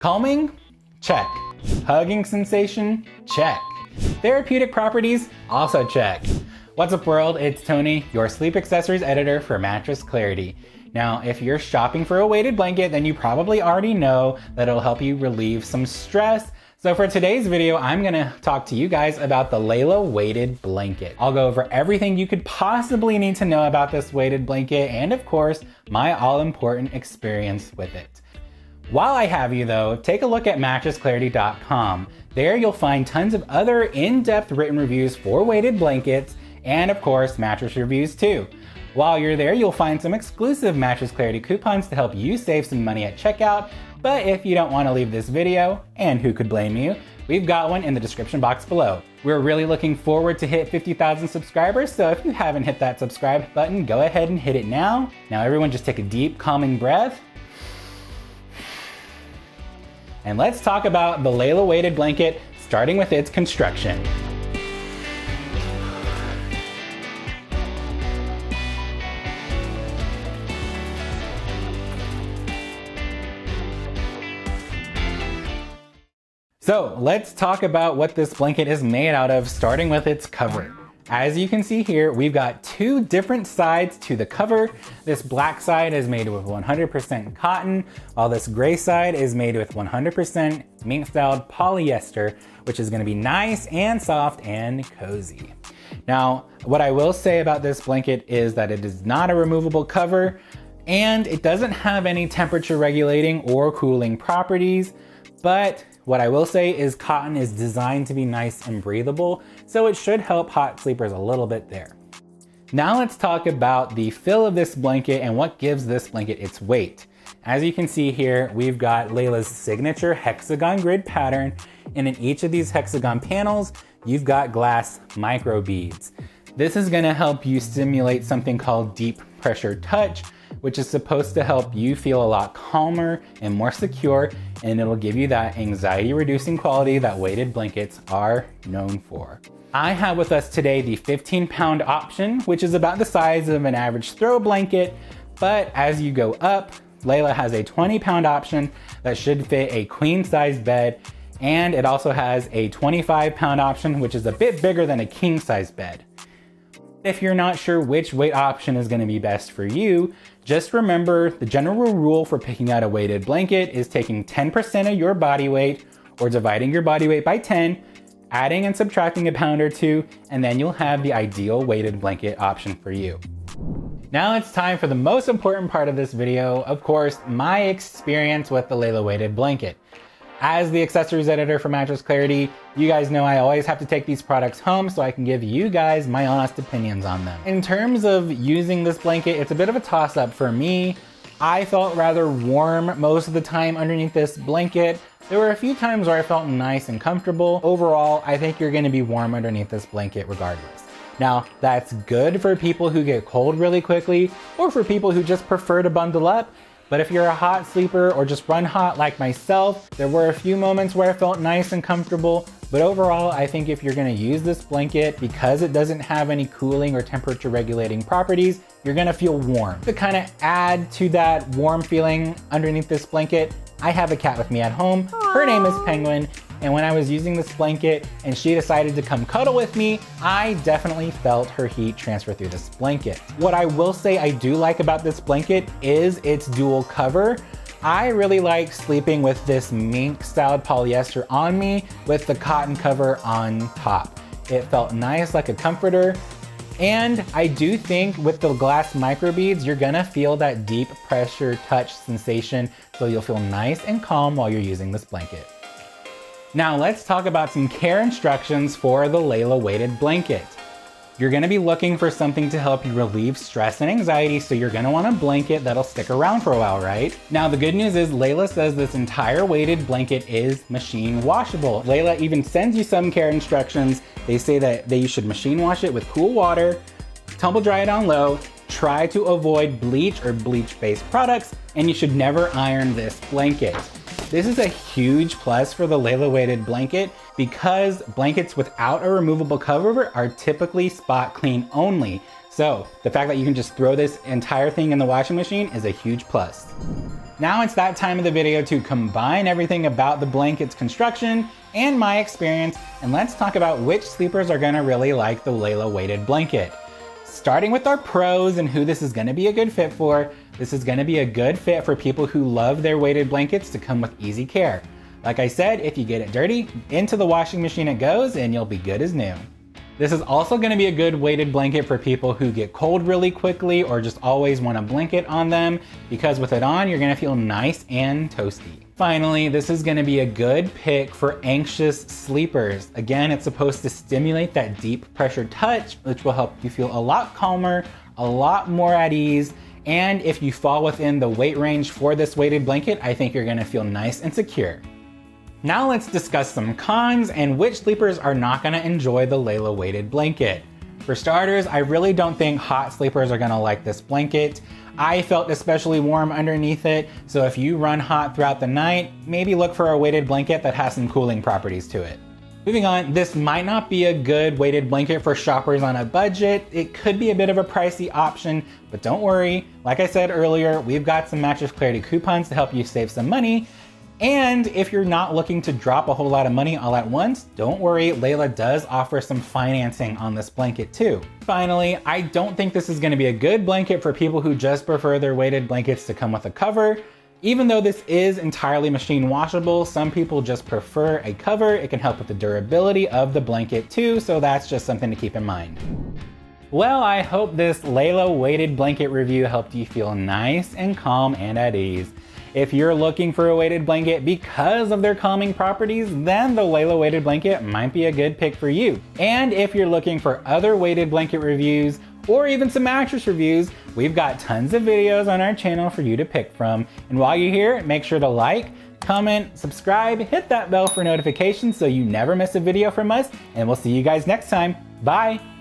Calming? Check. Hugging sensation? Check. Therapeutic properties? Also check. What's up world, it's Tony, your sleep accessories editor for Mattress Clarity. Now, if you're shopping for a weighted blanket, then you probably already know that it'll help you relieve some stress. So for today's video, I'm gonna talk to you guys about the Layla weighted blanket. I'll go over everything you could possibly need to know about this weighted blanket and of course, my all-important experience with it. While I have you though, take a look at mattressclarity.com. There you'll find tons of other in-depth written reviews for weighted blankets and of course, mattress reviews too. While you're there, you'll find some exclusive Mattress Clarity coupons to help you save some money at checkout. But if you don't want to leave this video, and who could blame you, we've got one in the description box below. We're really looking forward to hit 50,000 subscribers, so if you haven't hit that subscribe button, go ahead and hit it now. Now everyone just take a deep, calming breath. And let's talk about the Layla weighted blanket, starting with its construction. So let's talk about what this blanket is made out of, starting with its cover. As you can see here, we've got two different sides to the cover. This black side is made with 100% cotton, while this gray side is made with 100% mink-styled polyester, which is gonna be nice and soft and cozy. Now, what I will say about this blanket is that it is not a removable cover, and it doesn't have any temperature regulating or cooling properties, but what I will say is cotton is designed to be nice and breathable, so it should help hot sleepers a little bit there. Now let's talk about the feel of this blanket and what gives this blanket its weight. As you can see here, we've got Layla's signature hexagon grid pattern, and in each of these hexagon panels, you've got glass micro beads. This is gonna help you stimulate something called deep pressure touch, which is supposed to help you feel a lot calmer and more secure, and it'll give you that anxiety reducing quality that weighted blankets are known for. I have with us today the 15-pound option, which is about the size of an average throw blanket, but as you go up, Layla has a 20-pound option that should fit a queen size bed, and it also has a 25-pound option, which is a bit bigger than a king size bed. If you're not sure which weight option is going to be best for you, just remember the general rule for picking out a weighted blanket is taking 10% of your body weight or dividing your body weight by 10, adding and subtracting a pound or two, and then you'll have the ideal weighted blanket option for you. Now it's time for the most important part of this video, of course, my experience with the Layla weighted blanket. As the accessories editor for Mattress Clarity, you guys know I always have to take these products home so I can give you guys my honest opinions on them. In terms of using this blanket, it's a bit of a toss-up for me. I felt rather warm most of the time underneath this blanket. There were a few times where I felt nice and comfortable. Overall, I think you're gonna be warm underneath this blanket regardless. Now, that's good for people who get cold really quickly or for people who just prefer to bundle up. But if you're a hot sleeper or just run hot like myself, there were a few moments where I felt nice and comfortable. But overall, I think if you're gonna use this blanket, because it doesn't have any cooling or temperature regulating properties, you're gonna feel warm. To kind of add to that warm feeling underneath this blanket, I have a cat with me at home. Her name is Penguin. And when I was using this blanket and she decided to come cuddle with me, I definitely felt her heat transfer through this blanket. What I will say I do like about this blanket is its dual cover. I really like sleeping with this mink-styled polyester on me with the cotton cover on top. It felt nice like a comforter. And I do think with the glass microbeads, you're gonna feel that deep pressure touch sensation, so you'll feel nice and calm while you're using this blanket. Now let's talk about some care instructions for the Layla weighted blanket. You're gonna be looking for something to help you relieve stress and anxiety, so you're gonna want a blanket that'll stick around for a while, right? Now the good news is Layla says this entire weighted blanket is machine washable. Layla even sends you some care instructions. They say that you should machine wash it with cool water, tumble dry it on low, try to avoid bleach or bleach-based products, and you should never iron this blanket. This is a huge plus for the Layla weighted blanket because blankets without a removable cover are typically spot clean only. So the fact that you can just throw this entire thing in the washing machine is a huge plus. Now it's that time of the video to combine everything about the blanket's construction and my experience, and let's talk about which sleepers are gonna really like the Layla weighted blanket. Starting with our pros and who this is gonna be a good fit for, this is gonna be a good fit for people who love their weighted blankets to come with easy care. Like I said, if you get it dirty, into the washing machine it goes and you'll be good as new. This is also gonna be a good weighted blanket for people who get cold really quickly or just always want a blanket on them, because with it on, you're gonna feel nice and toasty. Finally, this is gonna be a good pick for anxious sleepers. Again, it's supposed to stimulate that deep pressure touch, which will help you feel a lot calmer, a lot more at ease, and if you fall within the weight range for this weighted blanket, I think you're gonna feel nice and secure. Now let's discuss some cons and which sleepers are not gonna enjoy the Layla weighted blanket. For starters, I really don't think hot sleepers are gonna like this blanket. I felt especially warm underneath it, so if you run hot throughout the night, maybe look for a weighted blanket that has some cooling properties to it. Moving on, this might not be a good weighted blanket for shoppers on a budget. It could be a bit of a pricey option, but don't worry. Like I said earlier, we've got some Mattress Clarity coupons to help you save some money. And if you're not looking to drop a whole lot of money all at once, don't worry, Layla does offer some financing on this blanket too. Finally, I don't think this is gonna be a good blanket for people who just prefer their weighted blankets to come with a cover. Even though this is entirely machine washable, some people just prefer a cover. It can help with the durability of the blanket too, so that's just something to keep in mind. Well, I hope this Layla weighted blanket review helped you feel nice and calm and at ease. If you're looking for a weighted blanket because of their calming properties, then the Layla weighted blanket might be a good pick for you. And if you're looking for other weighted blanket reviews or even some mattress reviews, we've got tons of videos on our channel for you to pick from. And while you're here, make sure to like, comment, subscribe, hit that bell for notifications so you never miss a video from us, and we'll see you guys next time. Bye!